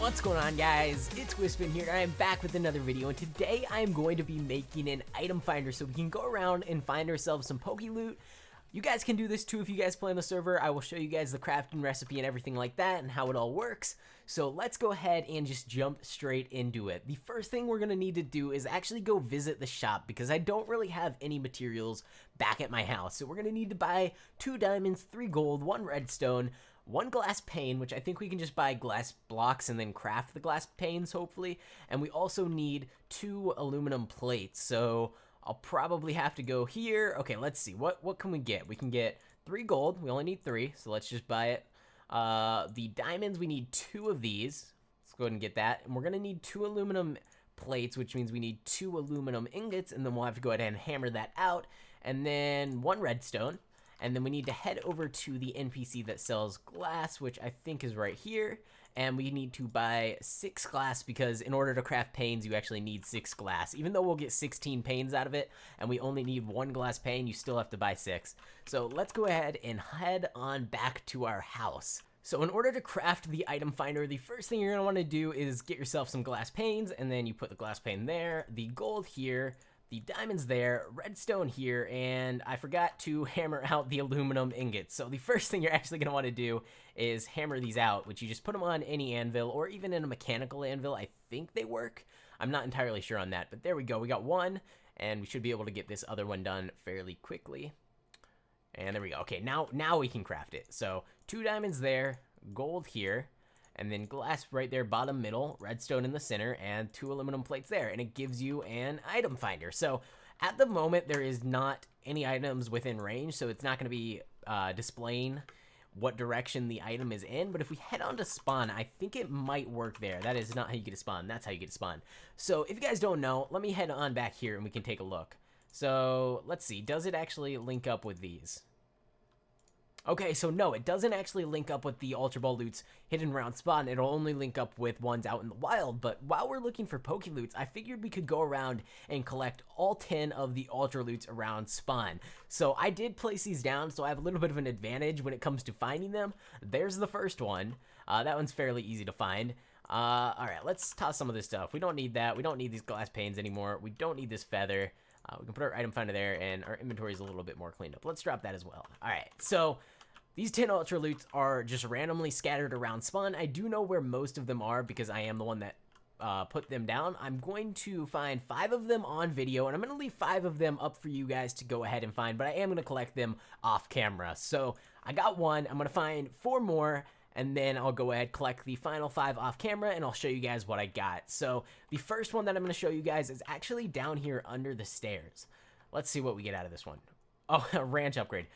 What's going on, guys? It's Wispin here, and I am back with another video, and today I am going to be making an item finder so we can go around and find ourselves some Poke Loot. You guys can do this too if you guys play on the server. I will show you guys the crafting recipe and everything like that and how it all works. So let's go ahead and just jump straight into it. The first thing we're going to need to do is actually go visit the shop because I don't really have any materials back at my house. So we're going to need to buy 2 diamonds, 3 gold, 1 redstone, 1 glass pane, which I think we can just buy glass blocks and then craft the glass panes, hopefully. And we also need 2 aluminum plates. So I'll probably have to go here. Okay, let's see. What can we get? We can get 3 gold. We only need 3, so let's just buy it. The diamonds, we need 2 of these. Let's go ahead and get that. And we're going to need 2 aluminum plates, which means we need 2 aluminum ingots, and then we'll have to go ahead and hammer that out. And then 1 redstone. And then we need to head over to the NPC that sells glass, which I think is right here. And we need to buy 6 glass because in order to craft panes, you actually need 6 glass. Even though we'll get 16 panes out of it, and we only need 1 glass pane, you still have to buy 6. So let's go ahead and head on back to our house. So in order to craft the item finder, the first thing you're going to want to do is get yourself some glass panes, and then you put the glass pane there, the gold here, the diamonds there, redstone here, and I forgot to hammer out the aluminum ingots. So the first thing you're actually going to want to do is hammer these out, which you just put them on any anvil or even in a mechanical anvil. I think they work. I'm not entirely sure on that, but there we go. We got 1, and we should be able to get this other one done fairly quickly. And there we go. Okay, now we can craft it. So 2 diamonds there, gold here, and then glass right there, bottom middle, redstone in the center, and 2 aluminum plates there, and it gives you an item finder. So at the moment, there is not any items within range, so it's not going to be displaying what direction the item is in, but if we head on to spawn, I think it might work there. That is not how you get to spawn. That's how you get to spawn. So if you guys don't know, let me head on back here, and we can take a look. So let's see. Does it actually link up with these? Okay, so no, it doesn't actually link up with the Ultra Ball loots hidden around spawn. It'll only link up with ones out in the wild. But while we're looking for Poke Loots, I figured we could go around and collect all 10 of the Ultra Loots around spawn. So I did place these down, so I have a little bit of an advantage when it comes to finding them. There's the first one. That one's fairly easy to find. Alright, let's toss some of this stuff. We don't need that. We don't need these glass panes anymore. We don't need this feather. We can put our item finder there, and our inventory is a little bit more cleaned up. Let's drop that as well. Alright, so these 10 Ultra Loots are just randomly scattered around spawn. I do know where most of them are because I am the one that put them down. I'm going to find 5 of them on video, and I'm going to leave 5 of them up for you guys to go ahead and find, but I am going to collect them off camera. So I got 1. I'm going to find 4 more, and then I'll go ahead, collect the final 5 off camera, and I'll show you guys what I got. So the first one that I'm going to show you guys is actually down here under the stairs. Let's see what we get out of this one. Oh, a ranch upgrade.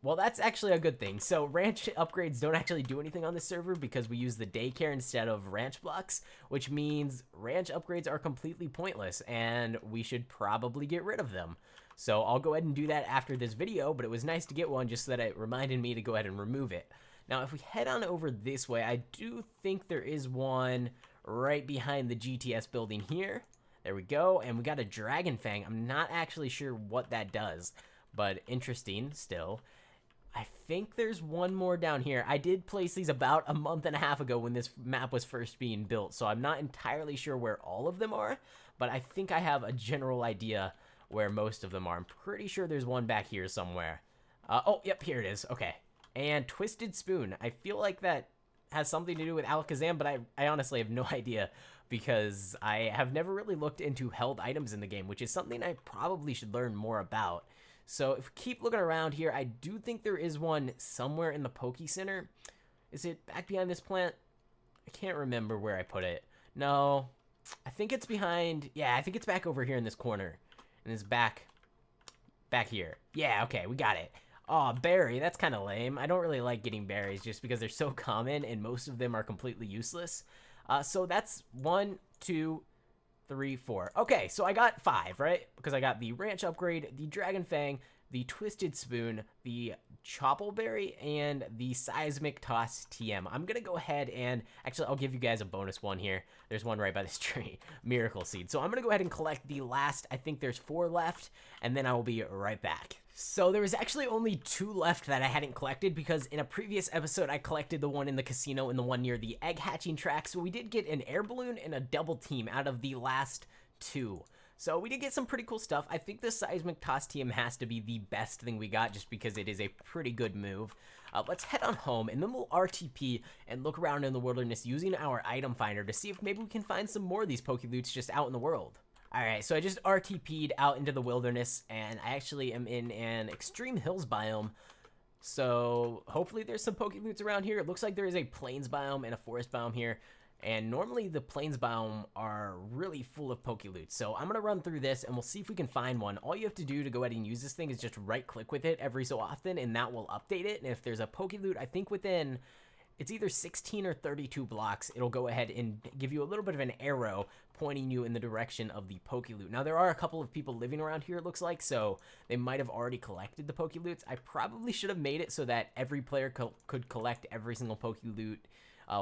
Well, that's actually a good thing. So ranch upgrades don't actually do anything on this server because we use the daycare instead of ranch blocks, which means ranch upgrades are completely pointless, and we should probably get rid of them. So I'll go ahead and do that after this video, but it was nice to get one just so that it reminded me to go ahead and remove it. Now, if we head on over this way, I do think there is one right behind the GTS building here. There we go, and we got a Dragon Fang. I'm not actually sure what that does, but interesting still. I think there's one more down here. I did place these about a month and a half ago when this map was first being built, so I'm not entirely sure where all of them are, but I think I have a general idea where most of them are. I'm pretty sure there's one back here somewhere. Oh, yep, here it is. Okay. And Twisted Spoon. I feel like that has something to do with Alakazam, but I honestly have no idea because I have never really looked into held items in the game, which is something I probably should learn more about. So if we keep looking around here, I do think there is one somewhere in the Poke Center. Is it back behind this plant? I can't remember where I put it. No, I think it's behind. Yeah, I think it's back over here in this corner. And it's back here. Yeah, okay, we got it. Aw, berry, that's kind of lame. I don't really like getting berries just because they're so common and most of them are completely useless. So that's 1, 2, 3, 4. Okay, so I got 5, right? Because I got the ranch upgrade, the Dragon Fang, the Twisted Spoon, the Choppleberry, and the Seismic Toss TM. I'm going to go ahead and, actually, I'll give you guys a bonus one here. There's one right by this tree, Miracle Seed. So I'm going to go ahead and collect the last, I think there's 4 left, and then I will be right back. So there was actually only 2 left that I hadn't collected because in a previous episode I collected the one in the casino and the one near the egg hatching track. So we did get an air balloon and a double team out of the last 2. So we did get some pretty cool stuff. I think the seismic toss team has to be the best thing we got just because it is a pretty good move. Let's head on home and then we'll RTP and look around in the wilderness using our item finder to see if maybe we can find some more of these Pokéloots just out in the world. Alright, so I just RTP'd out into the wilderness, and I actually am in an extreme hills biome, so hopefully there's some Pokéloots around here. It looks like there is a plains biome and a forest biome here, and normally the plains biome are really full of Pokéloots, so I'm going to run through this, and we'll see if we can find one. All you have to do to go ahead and use this thing is just right-click with it every so often, and that will update it, and if there's a Pokéloot, I think within... it's either 16 or 32 blocks, it'll go ahead and give you a little bit of an arrow pointing you in the direction of the Pokéloot. Now, there are a couple of people living around here, it looks like, so they might have already collected the Pokéloots. I probably should have made it so that every player could collect every single Pokéloot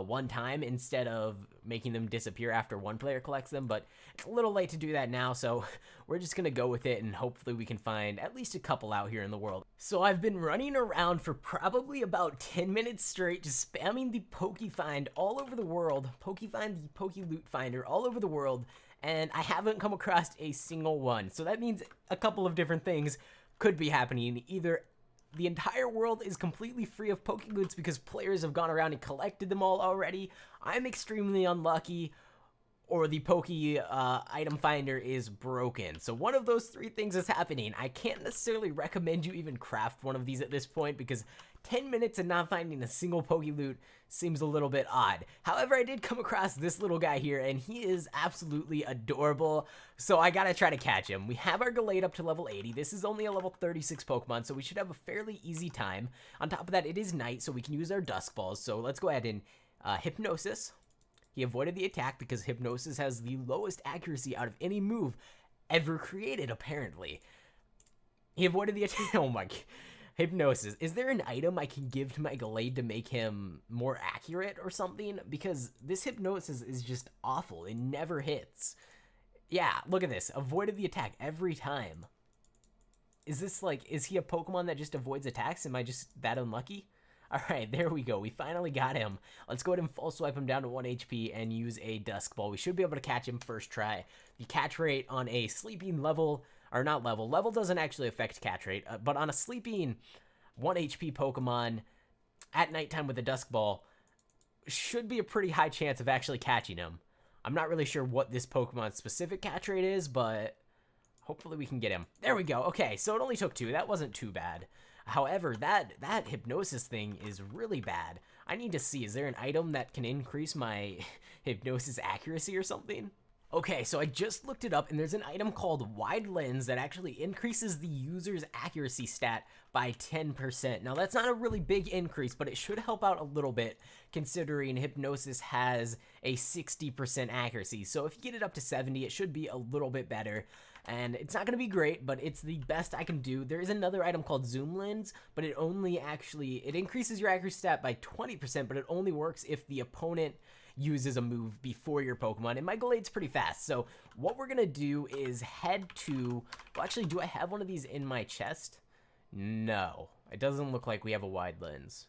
one time instead of making them disappear after one player collects them, but it's a little late to do that now, so we're just gonna go with it and hopefully we can find at least a couple out here in the world. So I've been running around for probably about 10 minutes straight, just spamming the Pokefind all over the world, Pokefind the Pokeloot finder all over the world, and I haven't come across a single one. So that means a couple of different things could be happening. Either the entire world is completely free of Pokéloots because players have gone around and collected them all already. I'm extremely unlucky, or the item finder is broken. So one of those 3 things is happening. I can't necessarily recommend you even craft one of these at this point because 10 minutes and not finding a single Pokéloot seems a little bit odd. However, I did come across this little guy here, and he is absolutely adorable, so I gotta try to catch him. We have our Gallade up to level 80. This is only a level 36 Pokemon, so we should have a fairly easy time. On top of that, it is night, so we can use our Dusk Balls. So let's go ahead and Hypnosis. He avoided the attack because Hypnosis has the lowest accuracy out of any move ever created, apparently. He avoided the attack. Oh my... Hypnosis. Is there an item I can give to my Gallade to make him more accurate or something? Because this Hypnosis is just awful. It never hits. Yeah, look at this. Avoided the attack every time. Is this like... is he a Pokemon that just avoids attacks? Am I just that unlucky? Alright, there we go. We finally got him. Let's go ahead and full swipe him down to 1 HP and use a Dusk Ball. We should be able to catch him first try. The catch rate on a sleeping level... or not level. Level doesn't actually affect catch rate, but on a sleeping 1 HP Pokemon at nighttime with a Dusk Ball, should be a pretty high chance of actually catching him. I'm not really sure what this Pokemon's specific catch rate is, but hopefully we can get him. There we go. Okay, so it only took 2. That wasn't too bad. However, that Hypnosis thing is really bad. I need to see, is there an item that can increase my Hypnosis accuracy or something? Okay, so I just looked it up, and there's an item called Wide Lens that actually increases the user's accuracy stat by 10%. Now, that's not a really big increase, but it should help out a little bit, considering Hypnosis has a 60% accuracy. So if you get it up to 70, it should be a little bit better. And it's not going to be great, but it's the best I can do. There is another item called Zoom Lens, but it only actually... it increases your accuracy stat by 20%, but it only works if the opponent uses a move before your Pokemon, and my Gallade's pretty fast. So what we're gonna do is head to... well, actually, do I have one of these in my chest? No, it doesn't look like we have a Wide Lens.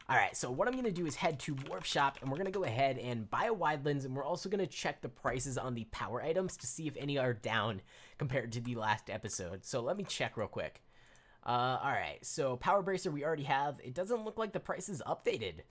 Alright, so what I'm gonna do is head to Warp Shop, and we're gonna go ahead and buy a Wide Lens, and we're also gonna check the prices on the power items to see if any are down compared to the last episode. So let me check real quick. Alright, so Power Bracer we already have. It doesn't look like the price is updated.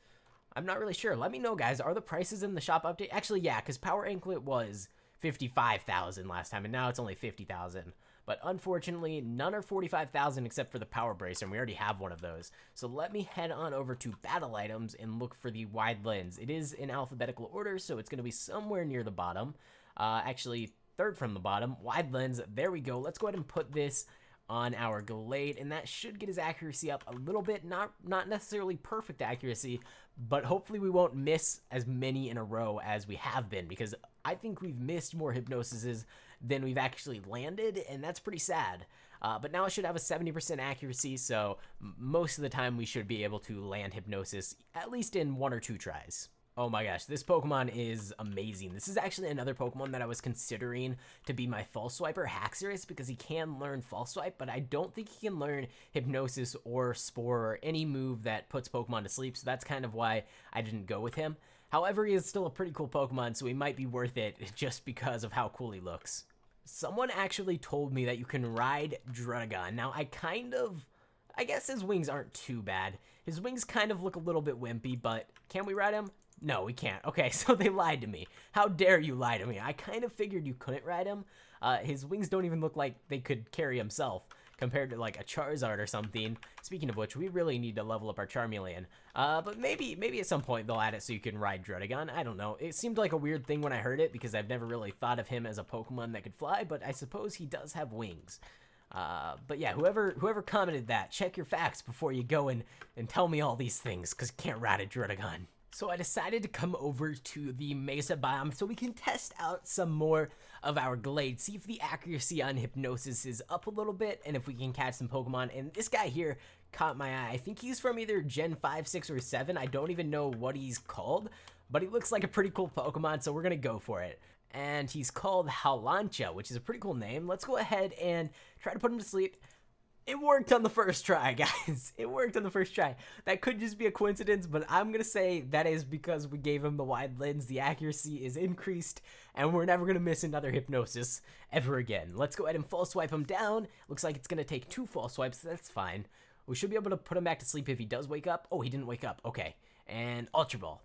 I'm not really sure. Let me know, guys. Are the prices in the shop update? Actually, yeah, because Power Anklet was 55,000 last time, and now it's only 50,000. But unfortunately, none are 45,000 except for the Power Bracer, and we already have one of those. So let me head on over to Battle Items and look for the Wide Lens. It is in alphabetical order, so it's going to be somewhere near the bottom. Actually, third from the bottom. Wide Lens. There we go. Let's go ahead and put this on our Gallade, and that should get his accuracy up a little bit. Not necessarily perfect accuracy, but hopefully we won't miss as many in a row as we have been, because I think we've missed more Hypnosises than we've actually landed, and that's pretty sad. But now I should have a 70% accuracy, so most of the time we should be able to land Hypnosis, at least in 1 or 2 tries. Oh my gosh, this Pokemon is amazing. This is actually another Pokemon that I was considering to be my False Swiper, Haxorus, because he can learn False Swipe, but I don't think he can learn Hypnosis or Spore or any move that puts Pokemon to sleep, so that's kind of why I didn't go with him. However, he is still a pretty cool Pokemon, so he might be worth it just because of how cool he looks. Someone actually told me that you can ride Druddigon. Now, I guess his wings aren't too bad. His wings kind of look a little bit wimpy, but can we ride him? No, we can't. Okay, so they lied to me. How dare you lie to me? I kind of figured you couldn't ride him. His wings don't even look like they could carry himself compared to like a Charizard or something. Speaking of which, we really need to level up our Charmeleon. But maybe at some point they'll add it so you can ride Druddigon. I don't know. It seemed like a weird thing when I heard it because I've never really thought of him as a Pokemon that could fly, but I suppose he does have wings. But yeah, whoever commented that, check your facts before you go and tell me all these things, because you can't ride a Druddigon. So I decided to come over to the Mesa biome so we can test out some more of our Glade, see if the accuracy on Hypnosis is up a little bit, and if we can catch some Pokemon. And this guy here caught my eye. I think he's from either Gen 5, 6, or 7. I don't even know what he's called, but he looks like a pretty cool Pokemon, so we're gonna go for it. And he's called Halancha, which is a pretty cool name. Let's go ahead and try to put him to sleep. It worked on the first try, guys. It worked on the first try. That could just be a coincidence, but I'm going to say that is because we gave him the wide lens. The accuracy is increased, and we're never going to miss another Hypnosis ever again. Let's go ahead and False Swipe him down. Looks like it's going to take 2 False Swipes. That's fine. We should be able to put him back to sleep if he does wake up. Oh, he didn't wake up. Okay. And Ultra Ball.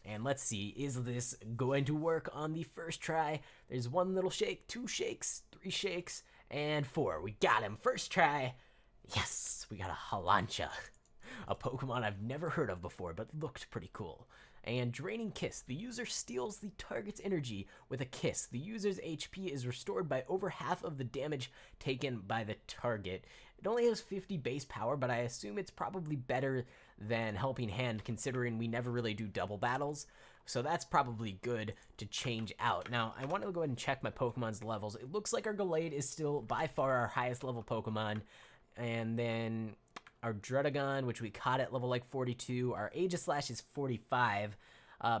And let's see, is this going to work on the first try? There's 1 little shake, 2 shakes, 3 shakes, and 4. We got him. First try. Yes, we got a Halancha. A Pokemon I've never heard of before, but looked pretty cool. And Draining Kiss. The user steals the target's energy with a kiss. The user's HP is restored by over half of the damage taken by the target. It only has 50 base power, but I assume it's probably better than Helping Hand considering we never really do double battles. So that's probably good to change out. Now, I want to go ahead and check my Pokemon's levels. It looks like our Gallade is still by far our highest level Pokemon. And then our Druddigon, which we caught at level like 42. Our Aegislash is 45.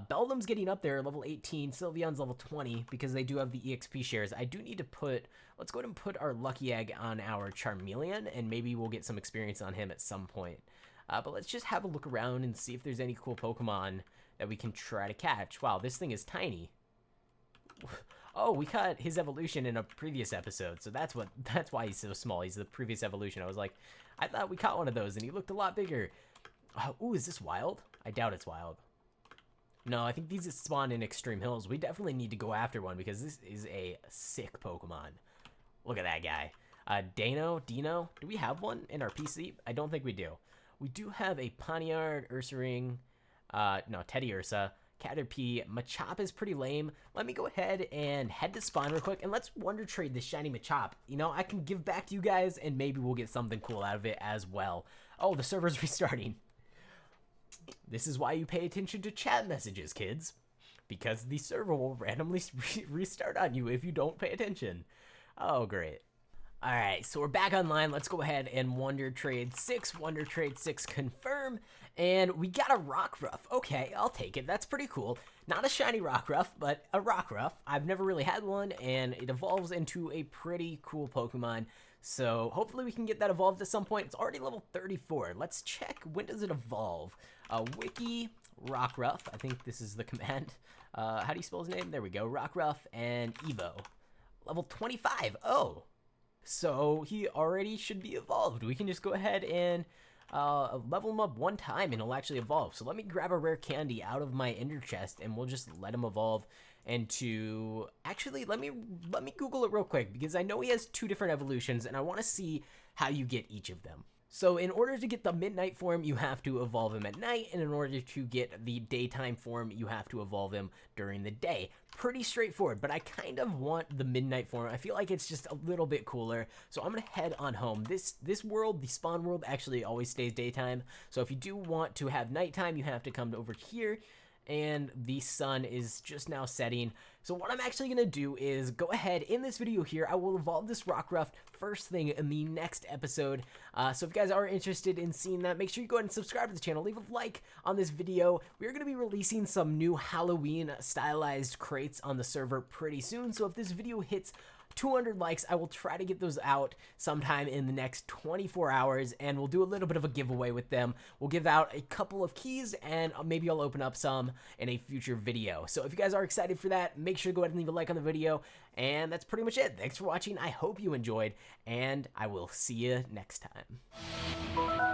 Beldum's getting up there, level 18. Sylveon's level 20 because they do have the EXP shares. I do need to let's go ahead and put our Lucky Egg on our Charmeleon, and maybe we'll get some experience on him at some point. But let's just have a look around and see if there's any cool Pokemon that we can try to catch. Wow, this thing is tiny. Oh, we caught his evolution in a previous episode, so that's why he's so small. He's the previous evolution. I was like, I thought we caught one of those, and he looked a lot bigger. Ooh, is this wild? I doubt it's wild. No, I think these spawn in Extreme Hills. We definitely need to go after one because this is a sick Pokemon. Look at that guy. Dino? Do we have one in our PC? I don't think we do. We do have a Poniard, Ursaring, no, Teddy Ursa, Caterpie. Machop is pretty lame. Let me go ahead and head to spawn real quick, and let's Wonder Trade this shiny Machop. You know, I can give back to you guys, and maybe we'll get something cool out of it as well. Oh, the server's restarting. This is why you pay attention to chat messages, kids. Because the server will randomly restart on you if you don't pay attention. Oh, great. Alright, so we're back online. Let's go ahead and Wonder Trade 6. Wonder Trade 6 confirm. And we got a Rockruff. Okay, I'll take it. That's pretty cool. Not a shiny Rockruff, but a Rockruff. I've never really had one, and it evolves into a pretty cool Pokemon. So hopefully we can get that evolved at some point. It's already level 34. Let's check. When does it evolve? Wiki Rockruff. I think this is the command. How do you spell his name? There we go. Rockruff and Evo. Level 25. Oh. So he already should be evolved. We can just go ahead and level him up one time and he'll actually evolve. So let me grab a rare candy out of my ender chest and we'll just let him evolve into... Actually, let me Google it real quick because I know he has 2 different evolutions and I want to see how you get each of them. So in order to get the midnight form, you have to evolve him at night, and in order to get the daytime form, you have to evolve him during the day. Pretty straightforward, but I kind of want the midnight form. I feel like it's just a little bit cooler, so I'm gonna head on home. This world, the spawn world, actually always stays daytime, so if you do want to have nighttime, you have to come over here, and the sun is just now setting. So what I'm actually going to do is go ahead in this video here. I will evolve this Rockruff first thing in the next episode. So if you guys are interested in seeing that, make sure you go ahead and subscribe to the channel. Leave a like on this video. We're going to be releasing some new Halloween stylized crates on the server pretty soon. So if this video hits 200 likes, I will try to get those out sometime in the next 24 hours, and we'll do a little bit of a giveaway with them. We'll give out a couple of keys, and maybe I'll open up some in a future video. So if you guys are excited for that, make sure to go ahead and leave a like on the video, and that's pretty much it. Thanks for watching. I hope you enjoyed, and I will see you next time.